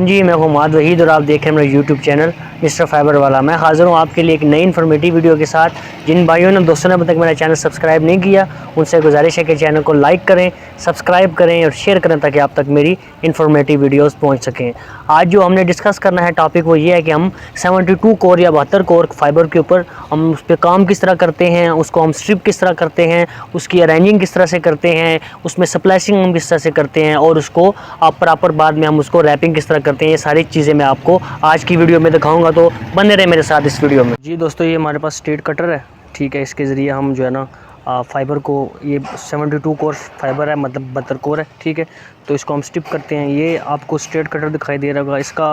जी, मैं हुमाद वहीद और आप देख रहे हैं मेरा यूट्यूब चैनल मिस्टर फाइबर वाला। मैं हाज़िर हूँ आपके लिए एक नई इन्फॉर्मेटिव वीडियो के साथ। जिन भाइयों ने दोस्तों ने अब तक मेरा चैनल सब्सक्राइब नहीं किया, उनसे गुजारिश है कि चैनल को लाइक करें, सब्सक्राइब करें और शेयर करें ताकि आप तक मेरी इन्फॉर्मेटिव वीडियोस पहुँच सकें। आज जो हमने डिस्कस करना है टॉपिक वो ये है कि हम 72 कोर या 72 कोर फाइबर के ऊपर हम उस पर काम किस तरह करते हैं, उसको हम स्ट्रिप किस तरह करते हैं, उसकी अरेंजिंग किस तरह से करते हैं, उसमें स्प्लाइसिंग हम किस तरह से करते हैं और उसको आप प्रॉपर बाद में हम उसको रैपिंग किस तरह करते हैं। ये सारी चीज़ें मैं आपको आज की वीडियो में दिखाऊंगा, तो बने रहे मेरे साथ इस वीडियो में। जी दोस्तों, ये हमारे पास स्ट्रेट कटर है, ठीक है। इसके ज़रिए हम जो है ना फाइबर को, ये 72 कोर फाइबर है, मतलब 72 कोर है, ठीक है। तो इसको हम स्टिप करते हैं। ये आपको स्ट्रेट कटर दिखाई दे रहा होगा। इसका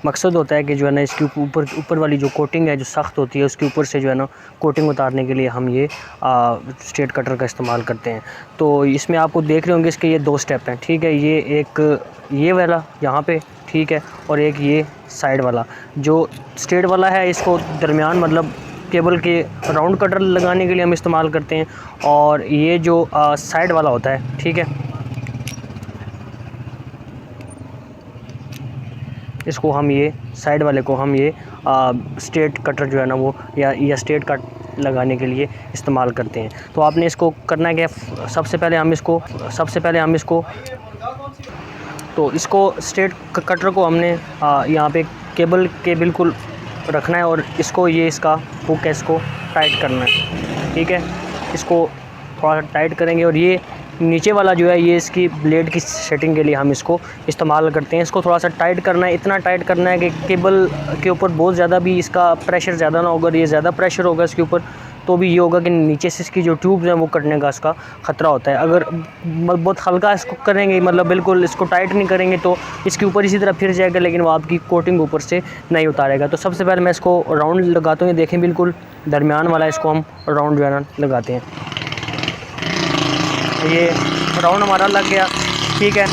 मकसद होता है कि जो है ना इसके ऊपर वाली जो कोटिंग है जो सख्त होती है उसके ऊपर से जो है ना कोटिंग उतारने के लिए हम ये स्ट्रेट कटर का इस्तेमाल करते हैं। तो इसमें आपको देख रहे होंगे इसके ये 2 स्टेप हैं, ठीक है। ये एक ये वाला यहाँ पे, ठीक है, और एक ये साइड वाला। जो स्ट्रेट वाला है इसको दरमियान मतलब केबल के राउंड कटर लगाने के लिए हम इस्तेमाल करते हैं, और ये जो साइड वाला होता है, ठीक है, इसको हम ये साइड वाले को हम ये स्ट्रेट कटर जो है ना वो या स्ट्रेट कट लगाने के लिए इस्तेमाल करते हैं। तो आपने इसको करना क्या, सबसे पहले हम इसको तो इसको स्ट्रेट कटर को हमने यहाँ पे केबल के बिल्कुल रखना है और इसको ये इसका हुक है, इसको टाइट करना है, ठीक है। इसको थोड़ा टाइट करेंगे और ये नीचे वाला जो है ये इसकी ब्लेड की सेटिंग के लिए हम इसको इस्तेमाल करते हैं। इसको थोड़ा सा टाइट करना है, इतना टाइट करना है कि केबल के ऊपर बहुत ज़्यादा भी इसका प्रेशर ज़्यादा ना होगा। ये ज़्यादा प्रेशर होगा इसके ऊपर तो भी ये होगा कि नीचे से इसकी जो ट्यूब्स हैं वो कटने का इसका ख़तरा होता है। अगर बहुत हल्का इसको करेंगे, मतलब बिल्कुल इसको टाइट नहीं करेंगे, तो इसके ऊपर इसी तरह फिर जाएगा, लेकिन वो आपकी कोटिंग ऊपर से नहीं उतारेगा। तो सबसे पहले मैं इसको राउंड लगाता हूँ। ये देखें बिल्कुल दरमियान वाला इसको हम राउंड जो है ना लगाते हैं। ये राउंड हमारा लग गया, ठीक है।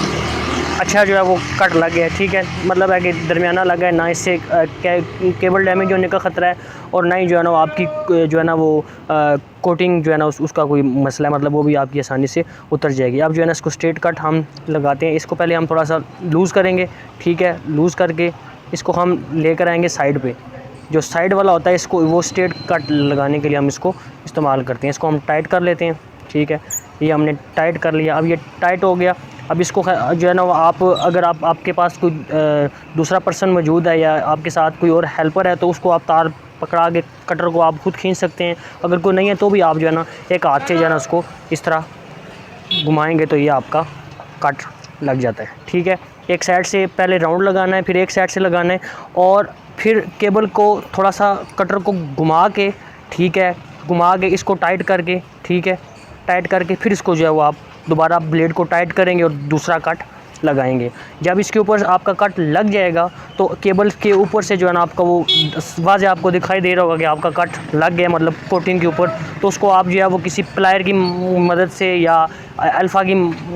अच्छा जो है वो कट लग गया, ठीक है। मतलब है कि दरमियाना लगा है, ना इससे केबल डैमेज होने का ख़तरा है और ना ही जो है ना वो आपकी जो है ना वो कोटिंग जो है ना उसका कोई मसला है, मतलब वो भी आपकी आसानी से उतर जाएगी। अब जो है ना इसको स्ट्रेट कट हम लगाते हैं। इसको पहले हम थोड़ा सा लूज़ करेंगे, ठीक है। लूज़ करके इसको हम लेकर आएंगे साइड पे। जो साइड वाला होता है इसको वो स्ट्रेट कट लगाने के लिए हम इसको इस्तेमाल करते हैं। इसको हम टाइट कर लेते हैं, ठीक है। ये हमने टाइट कर लिया। अब ये टाइट हो गया। अब इसको जो है ना आप अगर आपके पास कोई दूसरा पर्सन मौजूद है या आपके साथ कोई और हेल्पर है तो उसको आप तार पकड़ा के कटर को आप खुद खींच सकते हैं। अगर कोई नहीं है तो भी आप जो है ना एक हाथ से जो है ना उसको इस तरह घुमाएंगे तो ये आपका कट लग जाता है, ठीक है। एक साइड से पहले राउंड लगाना है, फिर एक साइड से लगाना है और फिर केबल को थोड़ा सा कटर को घुमा के, ठीक है, घुमा के इसको टाइट करके, ठीक है, टाइट करके फिर इसको जो है वो आप दोबारा ब्लेड को टाइट करेंगे और दूसरा कट लगाएंगे। जब इसके ऊपर आपका कट लग जाएगा तो केबल के ऊपर से जो है ना आपका वो वाज़े आपको दिखाई दे रहा होगा कि आपका कट लग गया, मतलब कोटिंग के ऊपर। तो उसको आप जो है वो किसी प्लायर की मदद से या अल्फ़ा की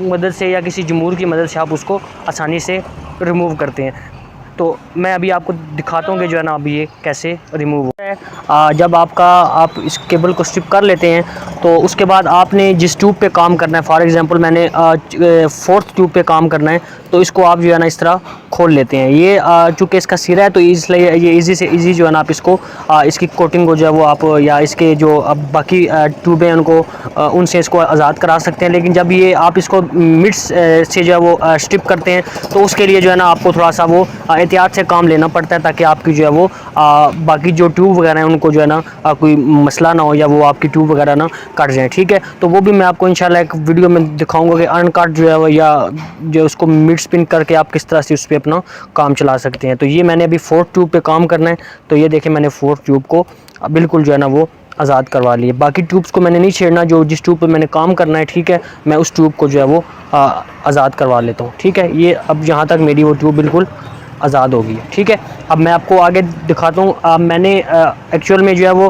मदद से या किसी जमूर की मदद से आप उसको आसानी से रिमूव करते हैं। तो मैं अभी आपको दिखाता हूँ कि जो है ना अभी ये कैसे रिमूव हो है। जब आप इस केबल को स्ट्रिप कर लेते हैं तो उसके बाद आपने जिस ट्यूब पे काम करना है, फॉर एग्जांपल मैंने 4th ट्यूब पे काम करना है, तो इसको आप जो है ना इस तरह खोल लेते हैं। ये चूँकि इसका सिरा है तो इसलिए ये ईज़ी से ईज़ी जो है ना आप इसको इसकी कोटिंग को जो है वो आप या इसके जो अब बाकी ट्यूब हैं उनको उनसे इसको आज़ाद करा सकते हैं। लेकिन जब ये आप इसको मिड्स से जो है वो स्ट्रिप करते हैं तो उसके लिए जो है ना आपको थोड़ा सा वो एहतियात से काम लेना पड़ता है ताकि आपकी जो है वो बाकी जो ट्यूब वगैरह हैं उनको जो है ना कोई मसला ना हो या वो आपकी ट्यूब वगैरह ना कट जाए, ठीक है। तो वो भी मैं आपको इंशाल्लाह एक वीडियो में दिखाऊंगा कि अनकट जो है वो या जो उसको मिड स्पिन करके आप किस तरह से उस पर अपना काम चला सकते हैं। तो ये मैंने अभी 4th ट्यूब पे काम करना है, तो ये देखें मैंने 4th ट्यूब को बिल्कुल जो है ना वो आज़ाद करवा लिए। बाकी ट्यूब्स को मैंने नहीं छेड़ना, जो जिस ट्यूब पे मैंने काम करना है, ठीक है, मैं उस ट्यूब को जो है वो आज़ाद करवा लेता हूँ, ठीक है। ये अब यहाँ तक मेरी वो ट्यूब बिल्कुल आज़ाद होगी, ठीक है। अब मैं आपको आगे दिखाता हूँ। मैंने एक्चुअल में जो है वो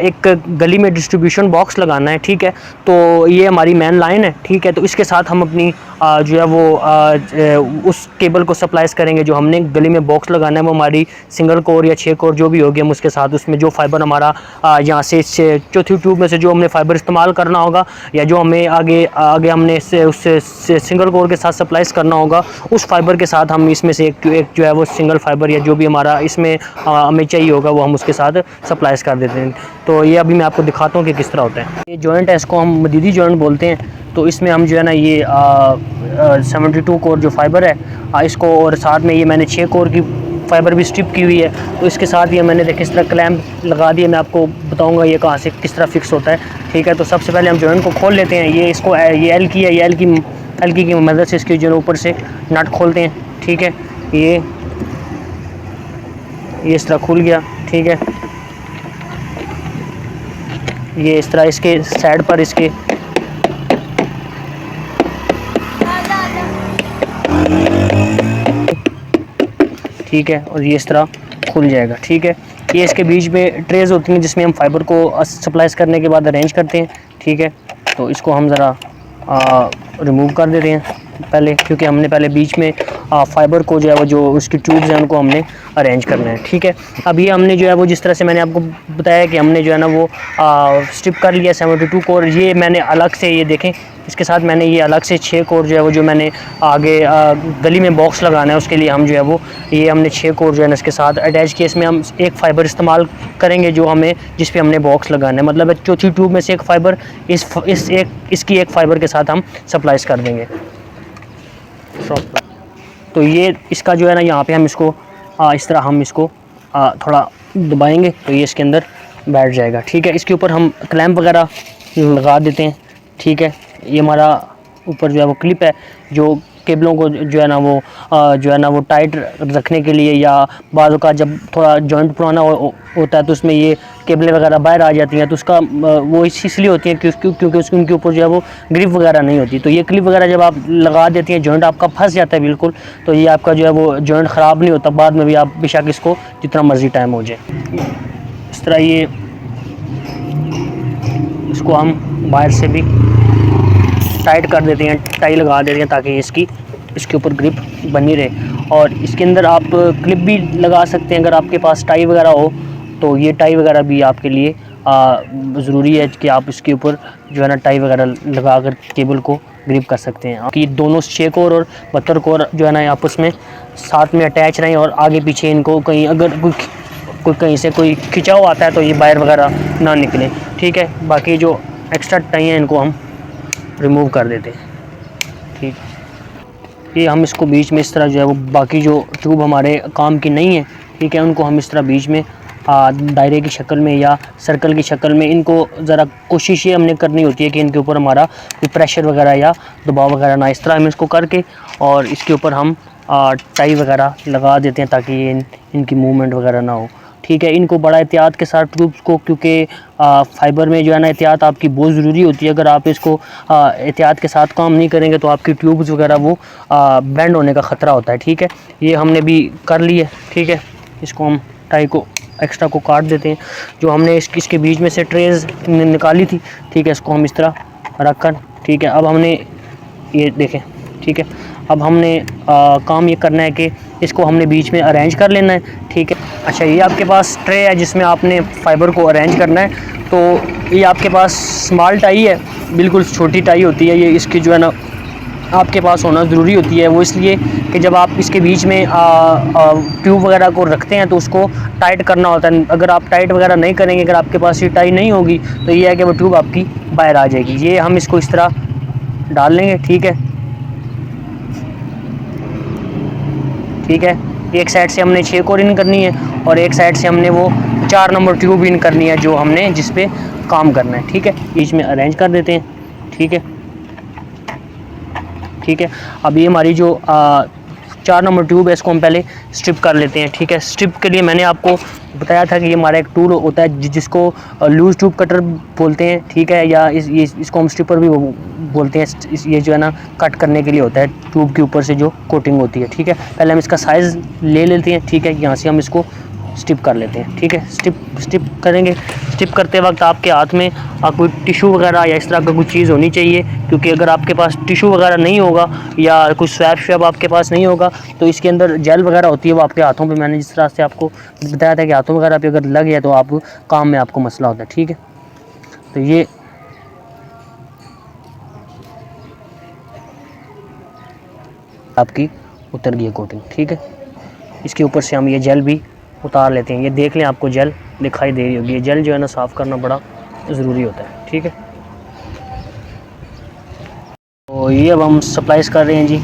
एक गली में डिस्ट्रीब्यूशन बॉक्स लगाना है, ठीक है। तो ये हमारी मेन लाइन है, ठीक है। तो इसके साथ हम अपनी जो है वो उस केबल को सप्लाइज करेंगे। जो हमने गले में बॉक्स लगाना है वो हमारी सिंगल कोर या 6 कोर जो भी होगी, हम उसके साथ उसमें जो फाइबर हमारा यहाँ से चौथी ट्यूब में से जो हमने फाइबर इस्तेमाल करना होगा, या जो हमें आगे आगे हमने उससे सिंगल कोर के साथ सप्लाइज करना होगा, उस फाइबर के साथ हम इसमें से एक जो है वो सिंगल फाइबर या जो भी हमारा इसमें हमें चाहिए होगा वो हम उसके साथ सप्लाइज कर देते हैं। तो ये अभी मैं आपको दिखाता हूँ कि किस तरह होता है। ये जॉइंट है, इसको हम मदीदी जॉइंट बोलते हैं। तो इसमें हम जो है ना ये 72 कोर जो फाइबर है इसको, और साथ में ये मैंने 6 कोर की फाइबर भी स्ट्रिप की हुई है। तो इसके साथ ये मैंने देखिए इस तरह क्लैंप लगा दिए। मैं आपको बताऊंगा ये कहाँ से किस तरह फिक्स होता है, ठीक है। तो सबसे पहले हम जॉइंट को खोल लेते हैं। ये इसको ये एल की है, ये एल की मदद से इसके जो ऊपर से नट खोलते हैं, ठीक है। ये इस तरह खुल गया, ठीक है। ये इस तरह इसके साइड पर इसके ठीक है, और ये इस तरह खुल जाएगा, ठीक है। ये इसके बीच में ट्रेज होती हैं जिसमें हम फाइबर को सप्लाइज करने के बाद अरेंज करते हैं, ठीक है। तो इसको हम ज़रा रिमूव कर देते हैं पहले, क्योंकि हमने पहले बीच में फाइबर को जो है वो जो उसकी ट्यूब्स हैं उनको हमने अरेंज करना है, ठीक है। अब ये हमने जो है वो जिस तरह से मैंने आपको बताया कि हमने जो है ना वो स्ट्रिप कर लिया 72 कोर। ये मैंने अलग से, ये देखें इसके साथ मैंने ये अलग से 6 कोर जो है वो जो मैंने आगे गली में बॉक्स लगाना है उसके लिए हम जो है वो ये हमने 6 कोर जो है ना इसके साथ अटैच किए। इसमें हम एक फ़ाइबर इस्तेमाल करेंगे जो हमें जिस पे हमने बॉक्स लगाना है, मतलब चौथी ट्यूब में से एक फ़ाइबर इसकी एक फ़ाइबर के साथ हम सप्लाइज कर देंगे। तो ये इसका जो है ना यहाँ पे हम इसको इस तरह हम इसको थोड़ा दबाएंगे तो ये इसके अंदर बैठ जाएगा, ठीक है। इसके ऊपर हम क्लैंप वगैरह लगा देते हैं, ठीक है। ये हमारा ऊपर जो है वो क्लिप है जो केबलों को जो है ना वो टाइट रखने के लिए, या बाज़ों का जब थोड़ा जॉइंट पुराना होता है तो उसमें ये केबलें वगैरह बाहर आ जाती हैं, तो उसका वो इसलिए होती है क्योंकि उनके ऊपर जो है वो ग्रिप वगैरह नहीं होती। तो ये क्लिप वगैरह जब आप लगा देती हैं जॉइंट आपका फंस जाता है बिल्कुल, तो ये आपका जो है वो जॉइंट ख़राब नहीं होता, बाद में भी आप बेशक इसको जितना मर्ज़ी टाइम हो जाए। इस तरह ये इसको हम बाहर से भी टाइट कर देते हैं, टाई लगा देते हैं ताकि इसके ऊपर ग्रिप बनी रहे। और इसके अंदर आप क्लिप भी लगा सकते हैं अगर आपके पास टाई वगैरह हो, तो ये टाई वगैरह भी आपके लिए ज़रूरी है कि आप इसके ऊपर जो है ना टाई वगैरह लगा कर केबल को ग्रिप कर सकते हैं कि दोनों 6 कोर और 72 कोर जो है ना आपस में साथ में अटैच रहें, और आगे पीछे इनको कहीं अगर कोई कहीं से कोई खिंचाव आता है तो ये वायर वगैरह ना निकले, ठीक है। बाकी जो एक्स्ट्रा टाई हैं इनको हम रिमूव कर देते हैं, ठीक। ये हम इसको बीच में इस तरह जो है वो बाकी जो ट्यूब हमारे काम की नहीं है, ठीक है, उनको हम इस तरह बीच में दायरे की शक्ल में या सर्कल की शक्ल में इनको ज़रा कोशिश ये हमने करनी होती है कि इनके ऊपर हमारा कोई प्रेशर वगैरह या दबाव वगैरह ना, इस तरह हम इसको करके और इसके ऊपर हम टाई वगैरह लगा देते हैं ताकि ये इनकी मूवमेंट वगैरह ना हो, ठीक है। इनको बड़ा एहतियात के साथ ट्यूब्स को, क्योंकि फाइबर में जो है ना एहतियात आपकी बहुत ज़रूरी होती है। अगर आप इसको एहतियात के साथ काम नहीं करेंगे तो आपकी ट्यूब्स वगैरह वो बेंड होने का ख़तरा होता है, ठीक है। ये हमने भी कर ली है, ठीक है। इसको हम टाई को एक्स्ट्रा को काट देते हैं। जो हमने इसके बीच में से ट्रेज निकाली थी, ठीक है, इसको हम इस तरह रख कर, ठीक है। अब हमने ये देखें, ठीक है, अब हमने काम ये करना है कि इसको हमने बीच में अरेंज कर लेना है, ठीक है। अच्छा, ये आपके पास ट्रे है जिसमें आपने फाइबर को अरेंज करना है। तो ये आपके पास स्मॉल टाई है, बिल्कुल छोटी टाई होती है, ये इसकी जो है ना आपके पास होना ज़रूरी होती है। वो इसलिए कि जब आप इसके बीच में ट्यूब वगैरह को रखते हैं तो उसको टाइट करना होता है। अगर आप टाइट वगैरह नहीं करेंगे, अगर आपके पास ये टाई नहीं होगी तो ये है कि वो ट्यूब आपकी बाहर आ जाएगी। ये हम इसको इस तरह डाल लेंगे, ठीक है, ठीक है। एक साइड से हमने 6 कोर इन करनी है और एक साइड से हमने वो 4 नंबर ट्यूब इन करनी है जो हमने जिस पे काम करना है, ठीक है। बीच में अरेंज कर देते हैं, ठीक है, ठीक है। अब ये हमारी जो 4 नंबर ट्यूब है इसको हम पहले स्ट्रिप कर लेते हैं, ठीक है। स्ट्रिप के लिए मैंने आपको बताया था कि ये हमारा एक टूल होता है जिसको लूज़ ट्यूब कटर बोलते हैं, ठीक है, या इसको हम स्ट्रिपर भी बोलते हैं। ये जो है ना कट करने के लिए होता है ट्यूब के ऊपर से जो कोटिंग होती है, ठीक है। पहले हम इसका साइज़ ले लेते हैं, ठीक है। यहाँ से हम इसको स्टिप कर लेते हैं। ठीक है, स्टिप करेंगे। स्टिप करते वक्त आपके हाथ में कोई टिशू वगैरह या इस तरह का कोई चीज़ होनी चाहिए, क्योंकि अगर आपके पास टिशू वगैरह नहीं होगा या कोई स्वैप शैप आपके पास नहीं होगा तो इसके अंदर जेल वगैरह होती है, वो आपके हाथों पे, मैंने जिस तरह से आपको बताया था कि हाथों वगैरह पे अगर लग गया तो आप काम में आपको मसला होता है। ठीक है, तो ये आपकी उतर गई है कोटिंग। ठीक है, इसके ऊपर से हम ये जेल भी उतार लेते हैं। ये देख लें, आपको जेल दिखाई दे रही होगी। ये जेल जो है ना साफ़ करना बड़ा ज़रूरी होता है। ठीक है, तो ये अब हम सप्लाइज कर रहे हैं जी।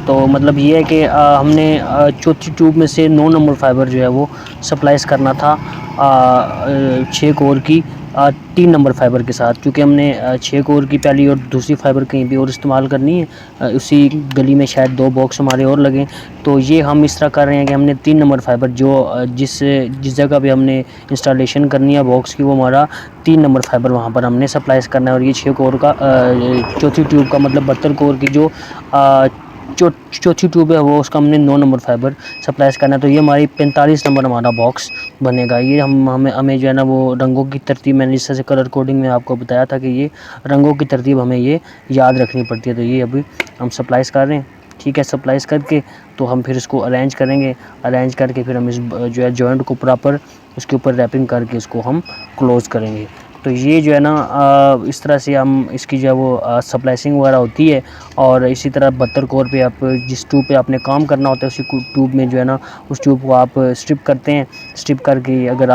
तो मतलब ये है कि हमने चौथी ट्यूब में से 9 नंबर फाइबर जो है वो सप्लाइज करना था 6 कोर की 3 नंबर फाइबर के साथ, क्योंकि हमने 6 कोर की पहली और दूसरी फाइबर कहीं भी और इस्तेमाल करनी है। उसी गली में शायद 2 बॉक्स हमारे और लगे, तो ये हम इस तरह कर रहे हैं कि हमने 3 नंबर फाइबर जो जिस जगह पे हमने इंस्टॉलेशन करनी है बॉक्स की, वो हमारा 3 नंबर फाइबर वहाँ पर हमने सप्लाइज करना है। और ये 6 कोर का चौथी ट्यूब का मतलब 72 कोर की जो चौथी ट्यूब है वो उसका हमने 9 नंबर फाइबर सप्लाइज करना है। तो ये हमारी 45 नंबर हमारा बॉक्स बनेगा। ये हमें जो है ना वो रंगों की तरतीब, मैंने जिस तरह से कलर कोडिंग में आपको बताया था कि ये रंगों की तरतीब हमें ये याद रखनी पड़ती है। तो ये अभी हम सप्लाइज कर रहे हैं। ठीक है, सप्लाइज करके तो हम फिर इसको अरेंज करेंगे। अरेंज करके फिर हम इस जो है जॉइंट को प्रॉपर उसके ऊपर रैपिंग करके इसको हम क्लोज़ करेंगे। तो ये जो है ना इस तरह से हम इसकी जो है वो सप्लाइसिंग वगैरह होती है। और इसी तरह 72 कोर पे आप जिस ट्यूब पे आपने काम करना होता है उसी ट्यूब में जो है ना उस ट्यूब को आप स्ट्रिप करते हैं। स्ट्रिप करके अगर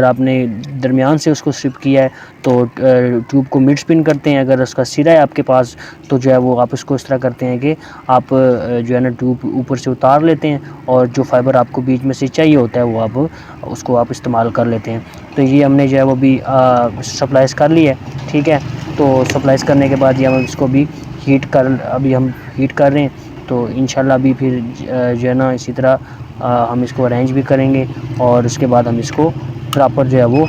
आपने दरमियान से उसको स्ट्रिप किया है तो ट्यूब को मिड स्पिन करते हैं। अगर उसका सिरा है आपके पास तो जो है वो आप इसको इस तरह करते हैं कि आप जो है ना ट्यूब ऊपर से उतार लेते हैं और जो फाइबर आपको बीच में से चाहिए होता है वो आप उसको आप इस्तेमाल कर लेते हैं। तो ये हमने जो है वो भी सप्लाइज कर लिया है। ठीक है, तो सप्लाइज करने के बाद ये हम इसको भी अभी हम हीट कर रहे हैं। तो इंशाल्लाह अभी फिर जो है ना इसी तरह हम इसको अरेंज भी करेंगे और उसके बाद हम इसको प्रॉपर जो है वो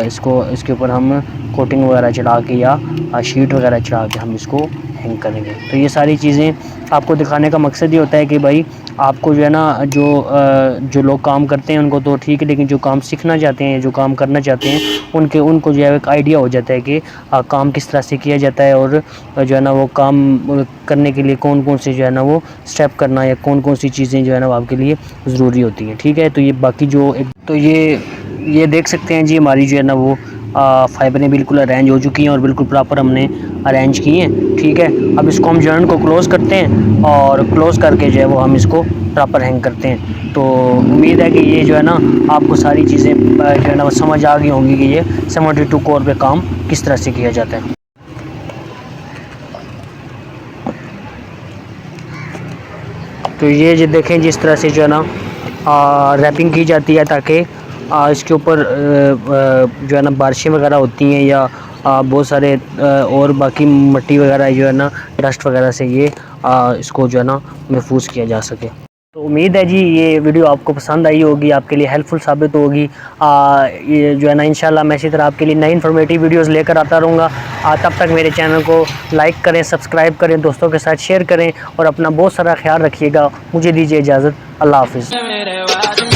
इसके ऊपर हम कोटिंग वगैरह चढ़ा के या शीट वगैरह चढ़ा के हम इसको हैंग करेंगे। तो ये सारी चीज़ें आपको दिखाने का मकसद ये होता है कि भाई आपको जो है ना जो लोग काम करते हैं उनको तो ठीक है, लेकिन जो काम सीखना चाहते हैं, जो काम करना चाहते हैं उनको जो है एक आइडिया हो जाता है कि काम किस तरह से किया जाता है और जो है ना वो काम करने के लिए कौन कौन से जो है ना वो स्टेप करना या कौन कौन सी चीज़ें जो है ना वो आपके लिए ज़रूरी होती हैं। ठीक है, तो ये बाकी तो ये देख सकते हैं जी हमारी जो है ना वो फाइबरें बिल्कुल अरेंज हो चुकी हैं और बिल्कुल प्रॉपर हमने अरेंज की हैं। ठीक है, अब इसको हम जॉइंट को क्लोज़ करते हैं और क्लोज़ करके जो है वो हम इसको प्रॉपर हैंग करते हैं। तो उम्मीद है कि ये जो है ना आपको सारी चीज़ें जो है ना वो समझ आ गई होंगी कि ये 72 कोर पे काम किस तरह से किया जाता है। तो ये जो देखें जिस तरह से जो है ना रैपिंग की जाती है ताकि इसके ऊपर जो है ना बारिशें वगैरह होती हैं या बहुत सारे और बाकी मिट्टी वगैरह जो है ना डस्ट वगैरह से ये इसको जो है ना महफूज किया जा सके। तो उम्मीद है जी ये वीडियो आपको पसंद आई होगी, आपके लिए हेल्पफुल साबित होगी। ये जो है ना इंशाल्लाह मैं इसी तरह आपके लिए नई इन्फॉर्मेटिव वीडियोस लेकर आता रहूँगा। तब तक मेरे चैनल को लाइक करें, सब्सक्राइब करें, दोस्तों के साथ शेयर करें और अपना बहुत सारा ख्याल रखिएगा। मुझे दीजिए इजाज़त। अल्लाह हाफ़िज़।